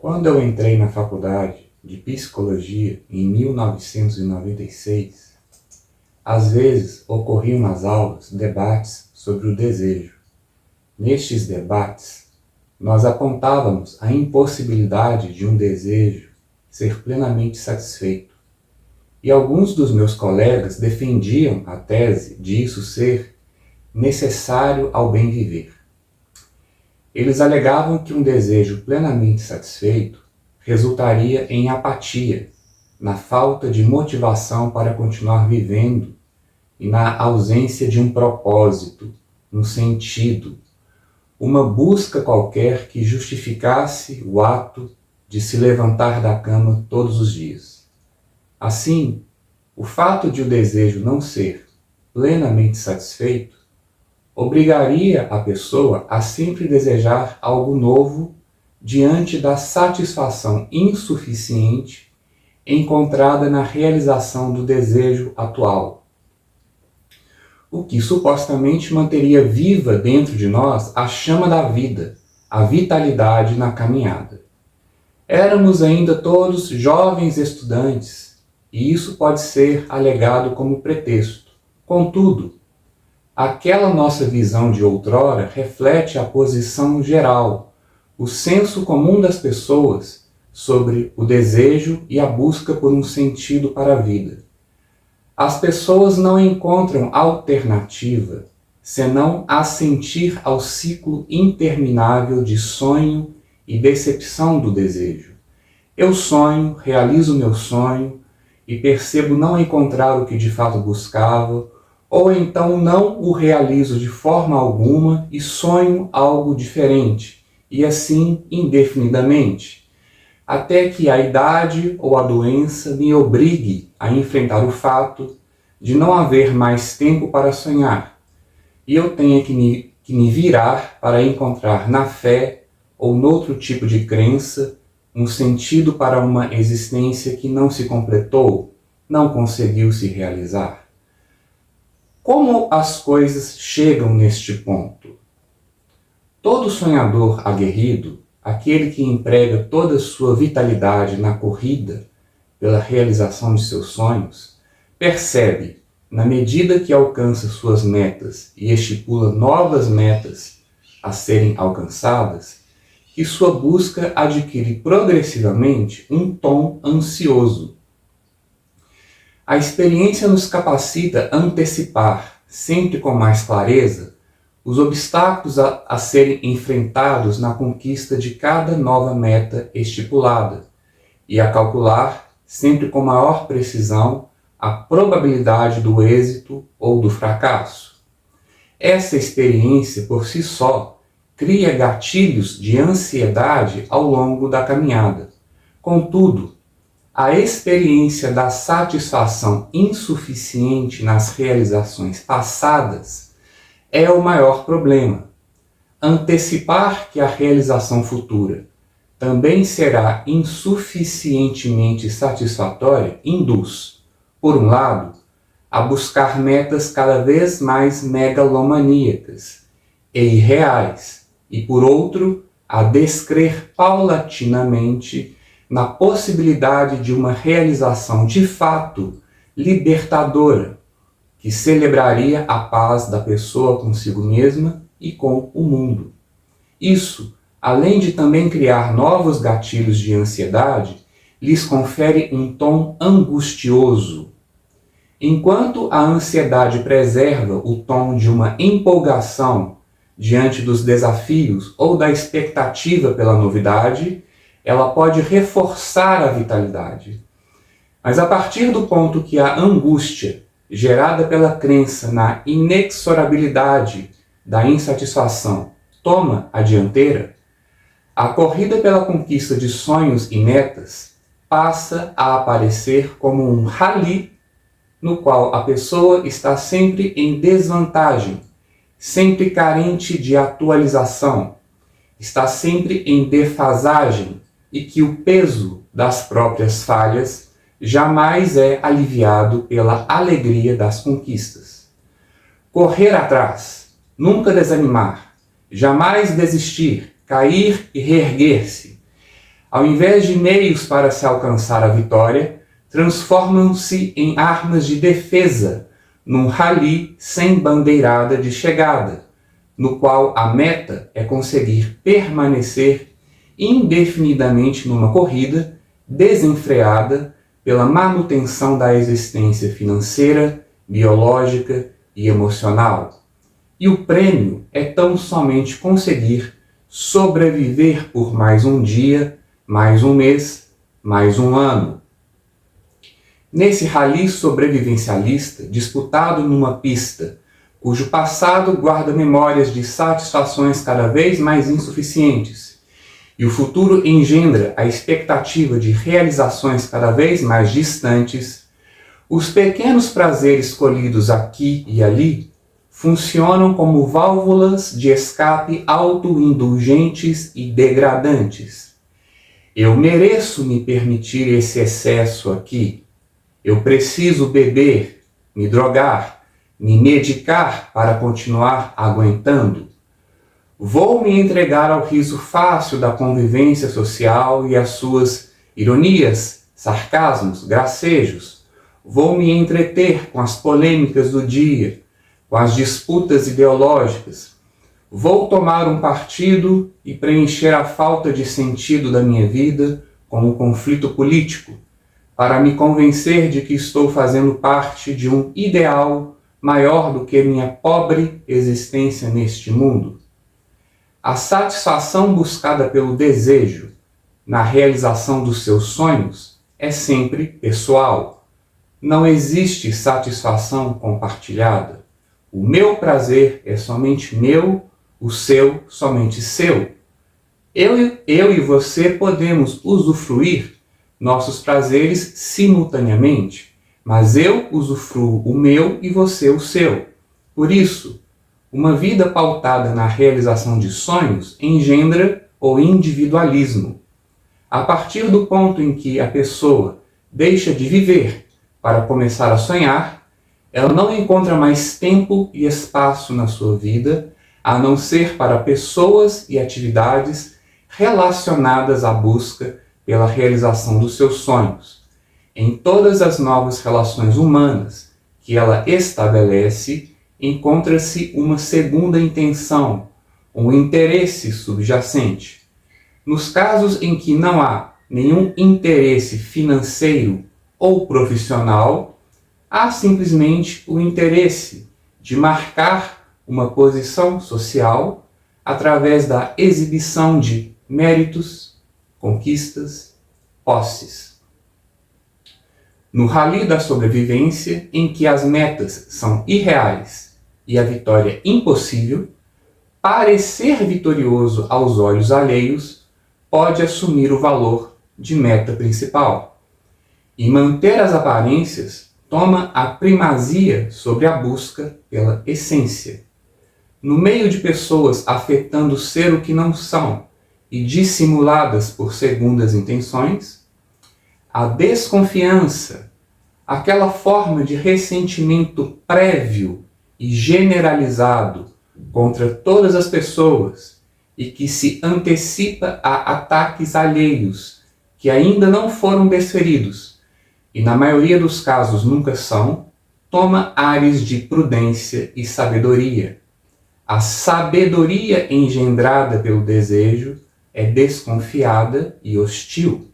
Quando eu entrei na faculdade de psicologia em 1996, às vezes ocorriam nas aulas debates sobre o desejo. Nestes debates, nós apontávamos a impossibilidade de um desejo ser plenamente satisfeito. E alguns dos meus colegas defendiam a tese de isso ser necessário ao bem viver. Eles alegavam que um desejo plenamente satisfeito resultaria em apatia, na falta de motivação para continuar vivendo e na ausência de um propósito, um sentido, uma busca qualquer que justificasse o ato de se levantar da cama todos os dias. Assim, o fato de o desejo não ser plenamente satisfeito obrigaria a pessoa a sempre desejar algo novo diante da satisfação insuficiente encontrada na realização do desejo atual, o que supostamente manteria viva dentro de nós a chama da vida, a vitalidade na caminhada. Éramos ainda todos jovens estudantes, e isso pode ser alegado como pretexto. Contudo, aquela nossa visão de outrora reflete a posição geral, o senso comum das pessoas sobre o desejo e a busca por um sentido para a vida. As pessoas não encontram alternativa senão assentir ao ciclo interminável de sonho e decepção do desejo. Eu sonho, realizo meu sonho e percebo não encontrar o que de fato buscava, ou então não o realizo de forma alguma e sonho algo diferente, e assim indefinidamente, até que a idade ou a doença me obrigue a enfrentar o fato de não haver mais tempo para sonhar, e eu tenha que me virar para encontrar na fé ou noutro tipo de crença um sentido para uma existência que não se completou, não conseguiu se realizar. Como as coisas chegam neste ponto? Todo sonhador aguerrido, aquele que emprega toda a sua vitalidade na corrida pela realização de seus sonhos, percebe, na medida que alcança suas metas e estipula novas metas a serem alcançadas, que sua busca adquire progressivamente um tom ansioso. A experiência nos capacita a antecipar, sempre com mais clareza, os obstáculos a serem enfrentados na conquista de cada nova meta estipulada e a calcular, sempre com maior precisão, a probabilidade do êxito ou do fracasso. Essa experiência, por si só, cria gatilhos de ansiedade ao longo da caminhada. Contudo, a experiência da satisfação insuficiente nas realizações passadas é o maior problema. Antecipar que a realização futura também será insuficientemente satisfatória induz, por um lado, a buscar metas cada vez mais megalomaníacas e irreais, e por outro, a descrer paulatinamente na possibilidade de uma realização de fato libertadora, que celebraria a paz da pessoa consigo mesma e com o mundo. Isso, além de também criar novos gatilhos de ansiedade, lhes confere um tom angustioso. Enquanto a ansiedade preserva o tom de uma empolgação diante dos desafios ou da expectativa pela novidade, ela pode reforçar a vitalidade. Mas a partir do ponto que a angústia, gerada pela crença na inexorabilidade da insatisfação, toma a dianteira, a corrida pela conquista de sonhos e metas passa a aparecer como um rally no qual a pessoa está sempre em desvantagem, sempre carente de atualização, está sempre em defasagem e que o peso das próprias falhas jamais é aliviado pela alegria das conquistas. Correr atrás, nunca desanimar, jamais desistir, cair e reerguer-se. ao invés de meios para se alcançar a vitória, transformam-se em armas de defesa, num rally sem bandeirada de chegada, no qual a meta é conseguir permanecer indefinidamente numa corrida desenfreada pela manutenção da existência financeira, biológica e emocional. E o prêmio é tão somente conseguir sobreviver por mais um dia, mais um mês, mais um ano. Nesse rally sobrevivencialista, disputado numa pista, cujo passado guarda memórias de satisfações cada vez mais insuficientes, e o futuro engendra a expectativa de realizações cada vez mais distantes, os pequenos prazeres colhidos aqui e ali funcionam como válvulas de escape autoindulgentes e degradantes. Eu mereço me permitir esse excesso aqui. Eu preciso beber, me drogar, me medicar para continuar aguentando. Vou me entregar ao riso fácil da convivência social e às suas ironias, sarcasmos, gracejos. Vou me entreter com as polêmicas do dia, com as disputas ideológicas. Vou tomar um partido e preencher a falta de sentido da minha vida com um conflito político, para me convencer de que estou fazendo parte de um ideal maior do que minha pobre existência neste mundo. A satisfação buscada pelo desejo na realização dos seus sonhos é sempre pessoal. Não existe satisfação compartilhada. O meu prazer é somente meu, o seu somente seu. Eu e você podemos usufruir nossos prazeres simultaneamente, mas eu usufruo o meu e você o seu. Por isso, uma vida pautada na realização de sonhos engendra o individualismo. A partir do ponto em que a pessoa deixa de viver para começar a sonhar, ela não encontra mais tempo e espaço na sua vida, a não ser para pessoas e atividades relacionadas à busca pela realização dos seus sonhos. Em todas as novas relações humanas que ela estabelece, encontra-se uma segunda intenção, um interesse subjacente. Nos casos em que não há nenhum interesse financeiro ou profissional, há simplesmente o interesse de marcar uma posição social através da exibição de méritos, conquistas, posses. No rally da sobrevivência, em que as metas são irreais e a vitória impossível, parecer vitorioso aos olhos alheios pode assumir o valor de meta principal. E manter as aparências toma a primazia sobre a busca pela essência. No meio de pessoas afetando ser o que não são e dissimuladas por segundas intenções, a desconfiança, aquela forma de ressentimento prévio e generalizado contra todas as pessoas e que se antecipa a ataques alheios que ainda não foram desferidos e na maioria dos casos nunca são, toma ares de prudência e sabedoria. A sabedoria engendrada pelo desejo é desconfiada e hostil.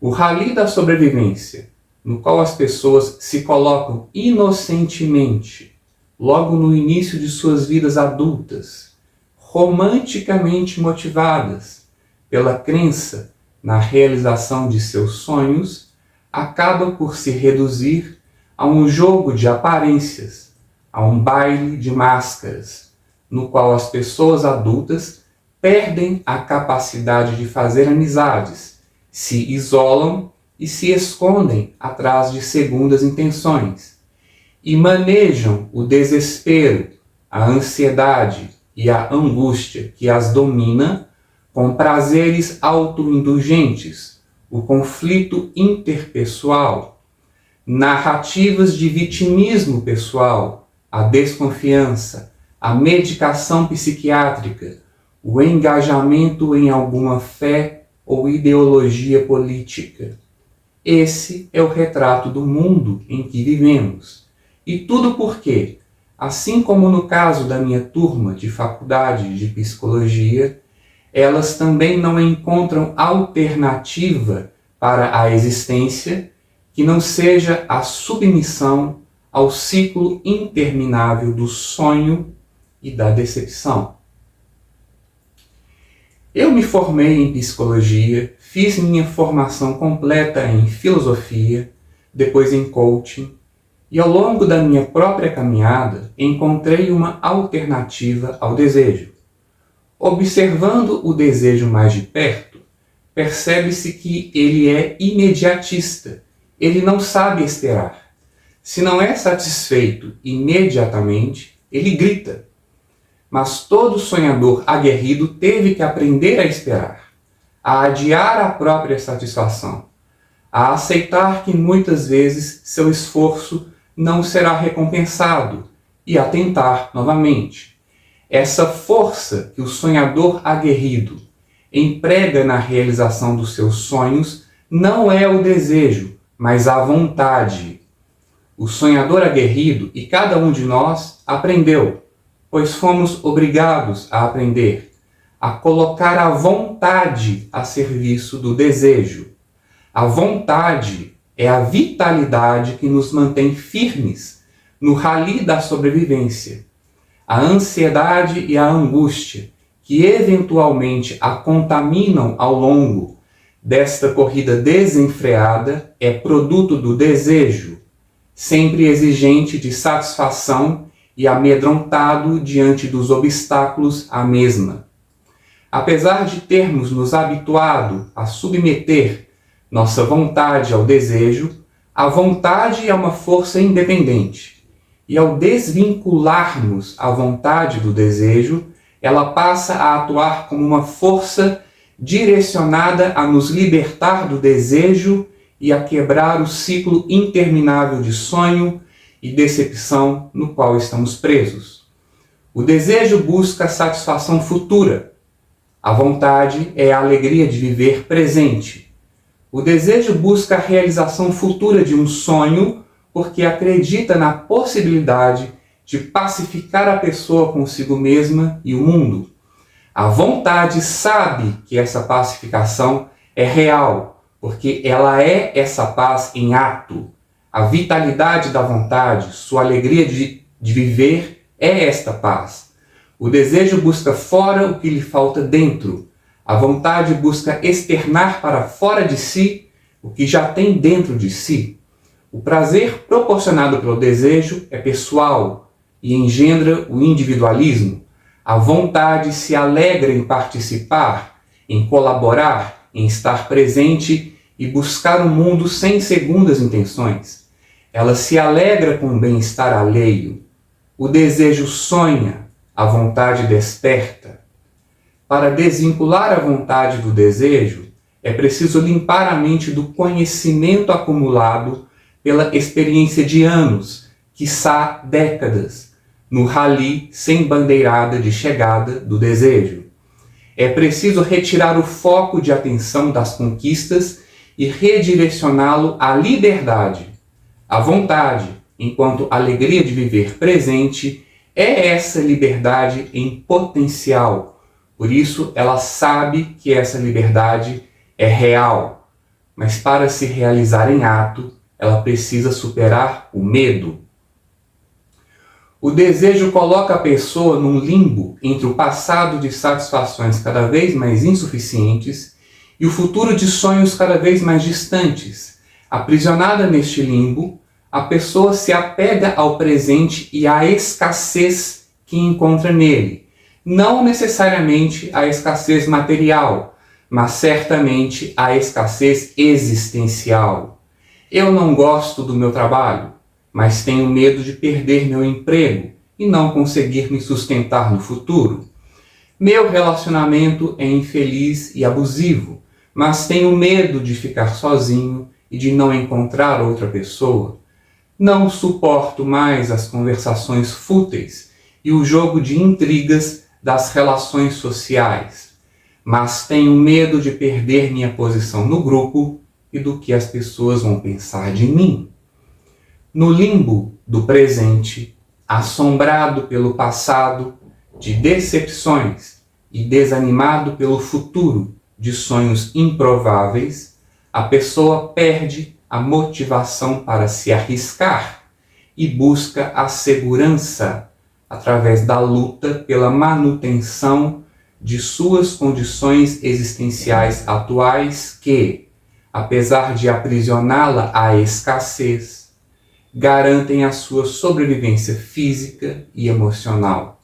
O rally da sobrevivência, no qual as pessoas se colocam inocentemente, logo no início de suas vidas adultas, romanticamente motivadas pela crença na realização de seus sonhos, acaba por se reduzir a um jogo de aparências, a um baile de máscaras, no qual as pessoas adultas perdem a capacidade de fazer amizades, se isolam e se escondem atrás de segundas intenções, e manejam o desespero, a ansiedade e a angústia que as domina com prazeres autoindulgentes, o conflito interpessoal, narrativas de vitimismo pessoal, a desconfiança, a medicação psiquiátrica, o engajamento em alguma fé ou ideologia política. Esse é o retrato do mundo em que vivemos. E tudo porque, assim como no caso da minha turma de faculdade de psicologia, elas também não encontram alternativa para a existência que não seja a submissão ao ciclo interminável do sonho e da decepção. Eu me formei em psicologia, fiz minha formação completa em filosofia, depois em coaching, e ao longo da minha própria caminhada encontrei uma alternativa ao desejo. Observando o desejo mais de perto, percebe-se que ele é imediatista, ele não sabe esperar. Se não é satisfeito imediatamente, ele grita. Mas todo sonhador aguerrido teve que aprender a esperar, a adiar a própria satisfação, a aceitar que muitas vezes seu esforço não será recompensado e a tentar novamente. Essa força que o sonhador aguerrido emprega na realização dos seus sonhos não é o desejo, mas a vontade. O sonhador aguerrido, e cada um de nós, aprendeu, pois fomos obrigados a aprender, a colocar a vontade a serviço do desejo. A vontade é a vitalidade que nos mantém firmes no rally da sobrevivência. A ansiedade e a angústia, que eventualmente a contaminam ao longo desta corrida desenfreada, é produto do desejo, sempre exigente de satisfação e amedrontado diante dos obstáculos à mesma. Apesar de termos nos habituado a submeter nossa vontade ao desejo, a vontade é uma força independente, e ao desvincularmos a vontade do desejo, ela passa a atuar como uma força direcionada a nos libertar do desejo e a quebrar o ciclo interminável de sonho e decepção no qual estamos presos. O desejo busca a satisfação futura. A vontade é a alegria de viver presente. O desejo busca a realização futura de um sonho porque acredita na possibilidade de pacificar a pessoa consigo mesma e o mundo. A vontade sabe que essa pacificação é real, porque ela é essa paz em ato. A vitalidade da vontade, sua alegria de viver, é esta paz. O desejo busca fora o que lhe falta dentro. A vontade busca externar para fora de si o que já tem dentro de si. O prazer proporcionado pelo desejo é pessoal e engendra o individualismo. A vontade se alegra em participar, em colaborar, em estar presente e buscar um mundo sem segundas intenções. Ela se alegra com o bem-estar alheio. O desejo sonha, a vontade desperta. Para desvincular a vontade do desejo, é preciso limpar a mente do conhecimento acumulado pela experiência de anos, quiçá décadas, no rally sem bandeirada de chegada do desejo. É preciso retirar o foco de atenção das conquistas e redirecioná-lo à liberdade. A vontade, enquanto alegria de viver presente, é essa liberdade em potencial. Por isso, ela sabe que essa liberdade é real. Mas para se realizar em ato, ela precisa superar o medo. O desejo coloca a pessoa num limbo entre o passado de satisfações cada vez mais insuficientes e o futuro de sonhos cada vez mais distantes. Aprisionada neste limbo, a pessoa se apega ao presente e à escassez que encontra nele. Não necessariamente a escassez material, mas certamente a escassez existencial. Eu não gosto do meu trabalho, mas tenho medo de perder meu emprego e não conseguir me sustentar no futuro. Meu relacionamento é infeliz e abusivo, mas tenho medo de ficar sozinho e de não encontrar outra pessoa. Não suporto mais as conversações fúteis e o jogo de intrigas das relações sociais. mas tenho medo de perder minha posição no grupo e do que as pessoas vão pensar de mim. No limbo do presente, assombrado pelo passado de decepções e desanimado pelo futuro de sonhos improváveis, a pessoa perde a motivação para se arriscar e busca a segurança através da luta pela manutenção de suas condições existenciais atuais que, apesar de aprisioná-la à escassez, garantem a sua sobrevivência física e emocional.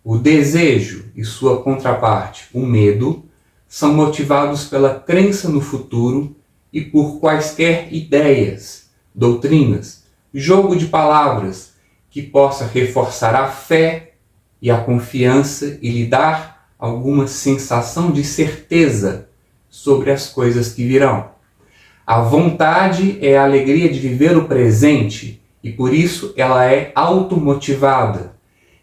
O desejo e sua contraparte, o medo, são motivados pela crença no futuro e por quaisquer ideias, doutrinas, jogo de palavras que possa reforçar a fé e a confiança e lhe dar alguma sensação de certeza sobre as coisas que virão. A vontade é a alegria de viver o presente e por isso ela é automotivada.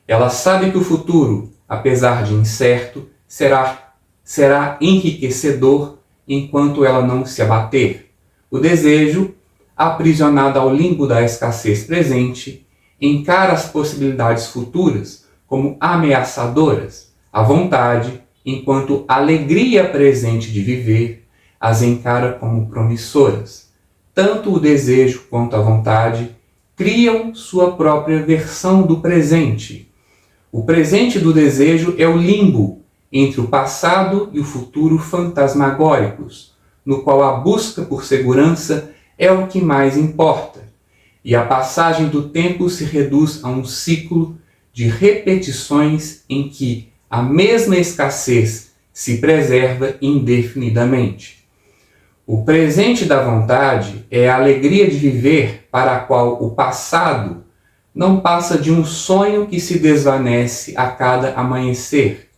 Ela sabe que o futuro, apesar de incerto, será enriquecedor enquanto ela não se abater. O desejo, aprisionado ao limbo da escassez presente, encara as possibilidades futuras como ameaçadoras. A vontade, enquanto alegria presente de viver, as encara como promissoras. Tanto o desejo quanto a vontade criam sua própria versão do presente. O presente do desejo é o limbo entre o passado e o futuro fantasmagóricos, no qual a busca por segurança é o que mais importa, e a passagem do tempo se reduz a um ciclo de repetições em que a mesma escassez se preserva indefinidamente. O presente da vontade é a alegria de viver para a qual o passado não passa de um sonho que se desvanece a cada amanhecer,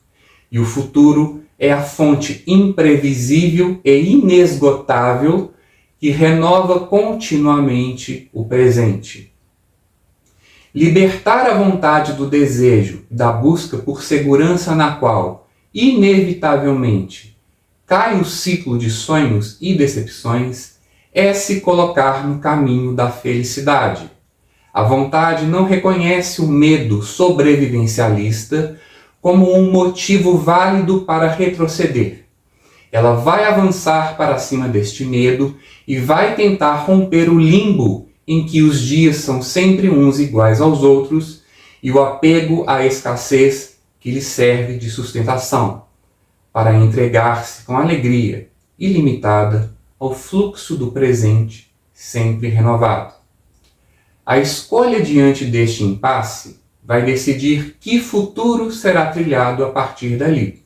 e o futuro é a fonte imprevisível e inesgotável que renova continuamente o presente. Libertar a vontade do desejo, da busca por segurança na qual, inevitavelmente, cai o ciclo de sonhos e decepções, é se colocar no caminho da felicidade. A vontade não reconhece o medo sobrevivencialista como um motivo válido para retroceder. Ela vai avançar para cima deste medo e vai tentar romper o limbo em que os dias são sempre uns iguais aos outros e o apego à escassez que lhe serve de sustentação, para entregar-se com alegria ilimitada ao fluxo do presente sempre renovado. A escolha diante deste impasse vai decidir que futuro será trilhado a partir dali.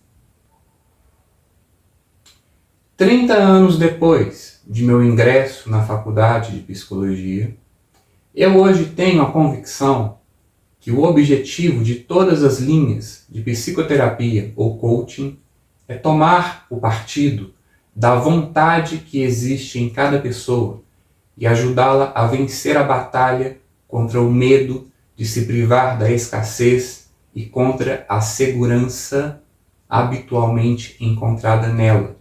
30 anos depois de meu ingresso na faculdade de psicologia, eu hoje tenho a convicção que o objetivo de todas as linhas de psicoterapia ou coaching é tomar o partido da vontade que existe em cada pessoa e ajudá-la a vencer a batalha contra o medo de se privar da escassez e contra a segurança habitualmente encontrada nela,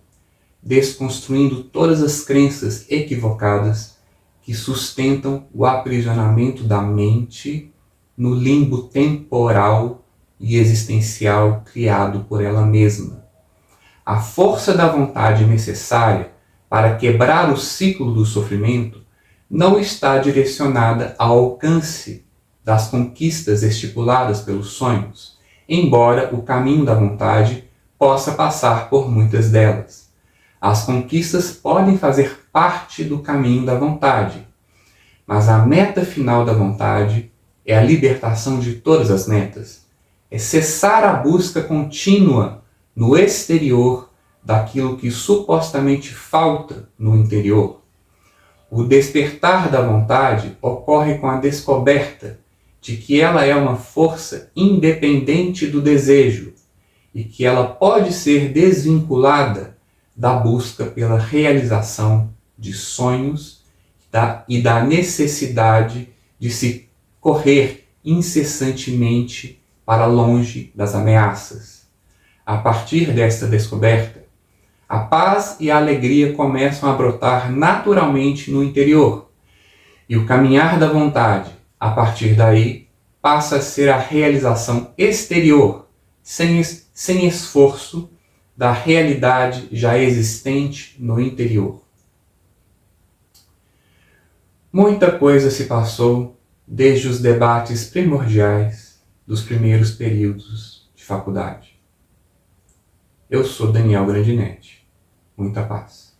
desconstruindo todas as crenças equivocadas que sustentam o aprisionamento da mente no limbo temporal e existencial criado por ela mesma. A força da vontade necessária para quebrar o ciclo do sofrimento não está direcionada ao alcance das conquistas estipuladas pelos sonhos, embora o caminho da vontade possa passar por muitas delas. As conquistas podem fazer parte do caminho da vontade, mas a meta final da vontade é a libertação de todas as metas, é cessar a busca contínua no exterior daquilo que supostamente falta no interior. O despertar da vontade ocorre com a descoberta de que ela é uma força independente do desejo e que ela pode ser desvinculada da busca pela realização de sonhos e da necessidade de se correr incessantemente para longe das ameaças. A partir desta descoberta, a paz e a alegria começam a brotar naturalmente no interior, e o caminhar da vontade, a partir daí, passa a ser a realização exterior, sem esforço, da realidade já existente no interior. Muita coisa se passou desde os debates primordiais dos primeiros períodos de faculdade. Eu sou Daniel Grandinetti. Muita paz.